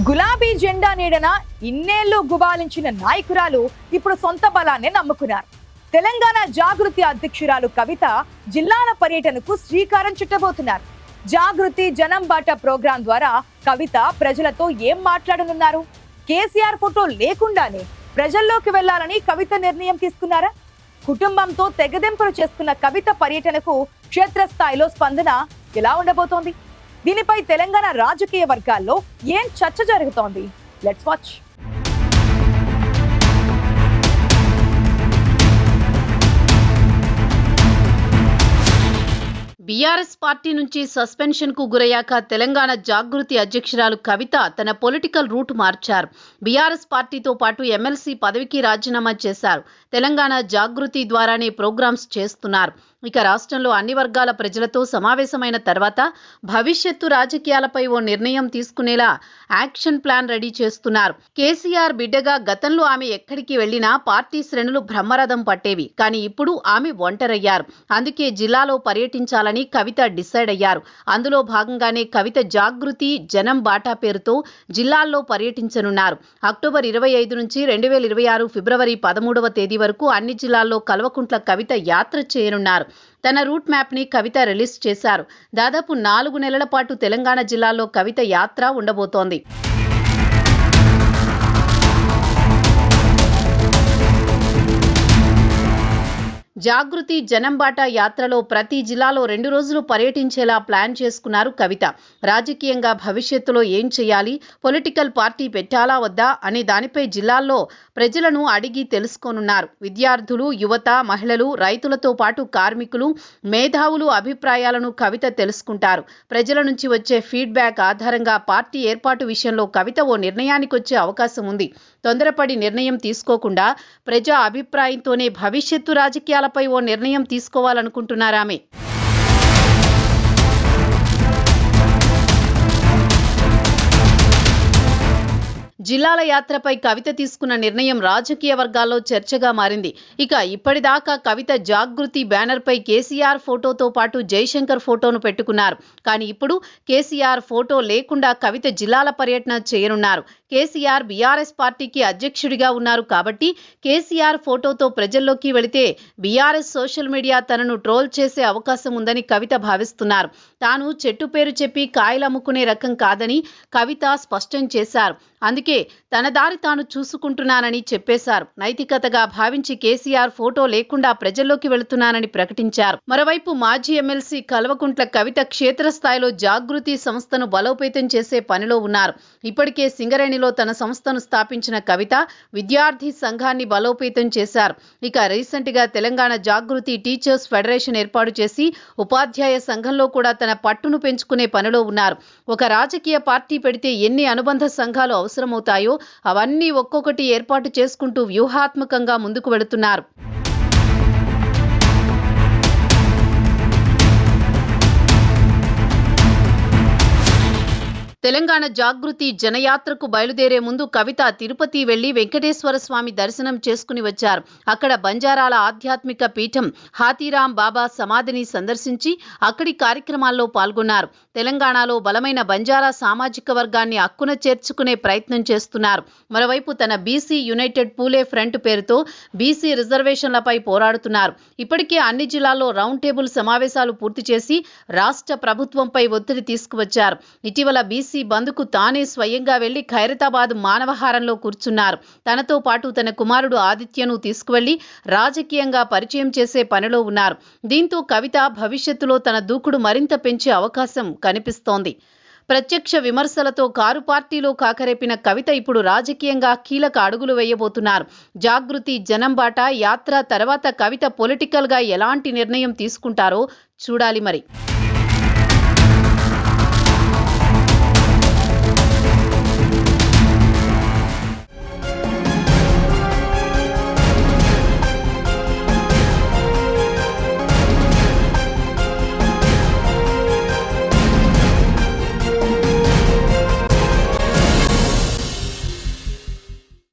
గులాబీ జెండా నీడన ఇన్నేళ్లు గుబాలించిన నాయకురాలు ఇప్పుడు సొంత బలాన్ని నమ్ముకున్నారు. తెలంగాణ జాగృతి అధ్యక్షురాలు కవిత జిల్లాల పర్యటనకు శ్రీకారం చుట్టబోతున్నారు. జాగృతి జనం బాట ప్రోగ్రాం ద్వారా కవిత ప్రజలతో ఏం మాట్లాడనున్నారు? కేసీఆర్ ఫోటో లేకుండానే ప్రజల్లోకి వెళ్లాలని కవిత నిర్ణయం తీసుకున్నారా? కుటుంబంతో తెగదెంపులు చేసుకున్న కవిత పర్యటనకు క్షేత్రస్థాయిలో స్పందన ఎలా ఉండబోతోంది? దీనిపై తెలంగాణ రాజకీయ వర్గాల్లో ఏం చర్చ జరుగుతోంది? Let's watch. బీఆర్ఎస్ పార్టీ నుంచి సస్పెన్షన్ కు గురయ్యాక తెలంగాణ జాగృతి అధ్యక్షురాలు కవిత తన పొలిటికల్ రూట్ మార్చారు. బీఆర్ఎస్ పార్టీతో పాటు ఎమ్మెల్సీ పదవికి రాజీనామా చేశారు. తెలంగాణ జాగృతి ద్వారానే ప్రోగ్రామ్స్ చేస్తున్నారు. ఇక రాష్ట్రంలో అన్ని వర్గాల ప్రజలతో సమావేశమైన తర్వాత భవిష్యత్తు రాజకీయాలపై ఓ నిర్ణయం తీసుకునేలా యాక్షన్ ప్లాన్ రెడీ చేస్తున్నారు. కేసీఆర్ బిడ్డగా గతంలో ఆమె ఎక్కడికి వెళ్లినా పార్టీ శ్రేణులు బ్రహ్మరథం పట్టేవి. కానీ ఇప్పుడు ఆమె ఒంటరయ్యారు. అందుకే జిల్లాలో పర్యటించాలని కవిత డిసైడ్ అయ్యారు. అందులో భాగంగానే కవిత జాగృతి జనం బాటా పేరుతో జిల్లాల్లో పర్యటించనున్నారు. అక్టోబర్ 25 నుంచి 2026 ఫిబ్రవరి 13వ తేదీ వరకు అన్ని జిల్లాల్లో కల్వకుంట్ల కవిత యాత్ర చేయనున్నారు. తన రూట్ మ్యాప్ ని కవిత రిలీజ్ చేశారు. దాదాపు 4 నెలల పాటు తెలంగాణ జిల్లాల్లో కవిత యాత్ర ఉండబోతోంది. జాగృతి జనం బాటా యాత్రలో ప్రతి జిల్లాలో 2 రోజులు పర్యటించేలా ప్లాన్ చేసుకున్నారు కవిత. రాజకీయంగా భవిష్యత్తులో ఏం చేయాలి, పొలిటికల్ పార్టీ పెట్టాలా వద్దా అనే దానిపై జిల్లాల్లో ప్రజలను అడిగి తెలుసుకోనున్నారు. విద్యార్థులు, యువత, మహిళలు, రైతులతో పాటు కార్మికులు, మేధావులు అభిప్రాయాలను కవిత తెలుసుకుంటారు. ప్రజల నుంచి వచ్చే ఫీడ్బ్యాక్ ఆధారంగా పార్టీ ఏర్పాటు విషయంలో కవిత ఓ నిర్ణయానికి వచ్చే అవకాశం ఉంది. తొందరపడి నిర్ణయం తీసుకోకుండా ప్రజా అభిప్రాయంతోనే భవిష్యత్తు రాజకీయాలపై ఓ నిర్ణయం తీసుకోవాలనుకుంటున్నారామె. జిల్లాల యాత్రపై కవిత తీసుకున్న నిర్ణయం రాజకీయ వర్గాల్లో చర్చగా మారింది. ఇక ఇప్పటిదాకా కవిత జాగృతి బ్యానర్పై కేసీఆర్ ఫోటోతో పాటు జయశంకర్ ఫోటోను పెట్టుకున్నారు. కానీ ఇప్పుడు కేసీఆర్ ఫోటో లేకుండా కవిత జిల్లాల పర్యటన చేయనున్నారు. కేసీఆర్ బీఆర్ఎస్ పార్టీకి అధ్యక్షుడిగా ఉన్నారు కాబట్టి కేసీఆర్ ఫోటోతో ప్రజల్లోకి వెళితే బీఆర్ఎస్ సోషల్ మీడియా తనను ట్రోల్ చేసే అవకాశం ఉందని కవిత భావిస్తున్నారు. తాను చెట్టు పేరు చెప్పి కాయలమ్ముకునే రకం కాదని కవిత స్పష్టం చేశారు. అందుకే తన దారి తాను చూసుకుంటున్నానని చెప్పేశారు. నైతికతగా భావించి కేసీఆర్ ఫోటో లేకుండా ప్రజల్లోకి వెళుతున్నానని ప్రకటించారు. మరోవైపు మాజీ ఎమ్మెల్సీ కల్వకుంట్ల కవిత క్షేత్రస్థాయిలో జాగృతి సంస్థను బలోపేతం చేసే పనిలో ఉన్నారు. ఇప్పటికే సింగరేణిలో తన సంస్థను స్థాపించిన కవిత విద్యార్థి సంఘాన్ని బలోపేతం చేశారు. ఇక రీసెంట్ గా తెలంగాణ జాగృతి టీచర్స్ ఫెడరేషన్ ఏర్పాటు చేసి ఉపాధ్యాయ సంఘంలో కూడా తన పట్టును పెంచుకునే పనిలో ఉన్నారు. ఒక రాజకీయ పార్టీ పెడితే ఎన్ని అనుబంధ సంఘాలు అవసరమవుతాయో అవన్నీ ఒక్కొక్కటి ఏర్పాటు చేసుకుంటూ వ్యూహాత్మకంగా ముందుకు వెళుతున్నారు. తెలంగాణ జాగృతి జనయాత్రకు బయలుదేరే ముందు కవిత తిరుపతి వెళ్లి వెంకటేశ్వర స్వామి దర్శనం చేసుకుని వచ్చారు. అక్కడ బంజారాల ఆధ్యాత్మిక పీఠం హాతీరాం బాబా సమాధిని సందర్శించి అక్కడి కార్యక్రమాల్లో పాల్గొన్నారు. తెలంగాణలో బలమైన బంజారా సామాజిక వర్గాన్ని అక్కున చేర్చుకునే ప్రయత్నం చేస్తున్నారు. మరోవైపు తన బీసీ యునైటెడ్ పూలే ఫ్రంట్ పేరుతో బీసీ రిజర్వేషన్లపై పోరాడుతున్నారు. ఇప్పటికే అన్ని జిల్లాల్లో రౌండ్ టేబుల్ సమావేశాలు పూర్తి చేసి రాష్ట్ర ప్రభుత్వంపై ఒత్తిడి తీసుకువచ్చారు. ఇటీవల బీసీ బంధుకు తానే స్వయంగా వెళ్లి ఖైరతాబాద్ మానవహారంలో కూర్చున్నారు. తనతో పాటు తన కుమారుడు ఆదిత్యను తీసుకువెళ్లి రాజకీయంగా పరిచయం చేసే పనిలో ఉన్నారు. దీంతో కవిత భవిష్యత్తులో తన దూకుడు మరింత పెంచే అవకాశం కనిపిస్తోంది. ప్రత్యక్ష విమర్శలతో కారు పార్టీలో కాకరేపిన కవిత ఇప్పుడు రాజకీయంగా కీలక అడుగులు వేయబోతున్నారు. జాగృతి జనం బాటా యాత్ర తర్వాత కవిత పొలిటికల్ గా ఎలాంటి నిర్ణయం తీసుకుంటారో చూడాలి మరి.